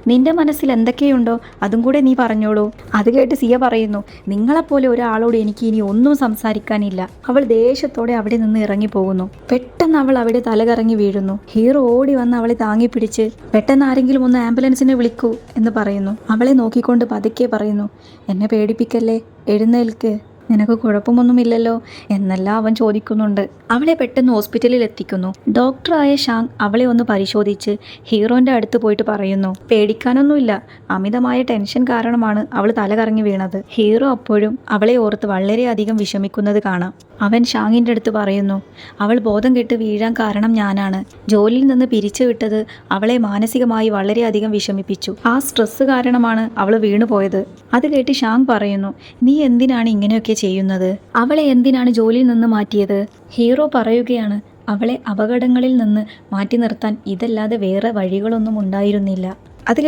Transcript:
നിന്റെ മനസ്സിൽ എന്തൊക്കെയുണ്ടോ അതും കൂടെ നീ പറഞ്ഞോളൂ. അത് കേട്ട് സിയ പറയുന്നു, നിങ്ങളെപ്പോലെ ഒരാളോട് എനിക്ക് ഇനി ഒന്നും സംസാരിക്കാനില്ല. അവൾ ദേഷ്യത്തോടെ അവിടെ നിന്ന് ഇറങ്ങി പോകുന്നു. പെട്ടെന്ന് അവൾ അവിടെ തലകറങ്ങി വീഴുന്നു. ഹീറോ ഓടി വന്ന് അവളെ താങ്ങി പിടിച്ച്, പെട്ടെന്ന് ആരെങ്കിലും ഒന്ന് ആംബുലൻസിനെ വിളിക്കൂ എന്ന് പറയുന്നു. അവളെ നോക്കിക്കൊണ്ട് പതുക്കെ പറയുന്നു, എന്നെ പേടിപ്പിക്കല്ലേ, എഴുന്നേൽക്ക്, നിനക്ക് കുഴപ്പമൊന്നുമില്ലല്ലോ എന്നെല്ലാം അവൻ ചോദിക്കുന്നുണ്ട്. അവളെ പെട്ടെന്ന് ഹോസ്പിറ്റലിൽ എത്തിക്കുന്നു. ഡോക്ടറായ ഷാങ് അവളെ ഒന്ന് പരിശോധിച്ച് ഹീറോന്റെ അടുത്ത് പോയിട്ട് പറയുന്നു, പേടിക്കാനൊന്നുമില്ല, അമിതമായ ടെൻഷൻ കാരണമാണ് അവൾ തലകറങ്ങി വീണത്. ഹീറോ അപ്പോഴും അവളെ ഓർത്ത് വളരെയധികം വിഷമിക്കുന്നത് കാണാം. അവൻ ഷാങ്ങിൻ്റെ അടുത്ത് പറയുന്നു, അവൾ ബോധം കെട്ട് വീഴാൻ കാരണം ഞാനാണ്. ജോലിയിൽ നിന്ന് പിരിച്ചുവിട്ടത് അവളെ മാനസികമായി വളരെയധികം വിഷമിപ്പിച്ചു. ആ സ്ട്രെസ് കാരണമാണ് അവൾ വീണുപോയത്. അത് കേട്ട് ഷാങ് പറയുന്നു, നീ എന്തിനാണ് ഇങ്ങനെയൊക്കെ ചെയ്യുന്നത്? അവളെ എന്തിനാണ് ജോലിയിൽ നിന്ന് മാറ്റിയത്? ഹീറോ പറയുകയാണ്, അവളെ അപകടങ്ങളിൽ നിന്ന് മാറ്റി നിർത്താൻ ഇതല്ലാതെ വേറെ വഴികളൊന്നും ഉണ്ടായിരുന്നില്ല. അത്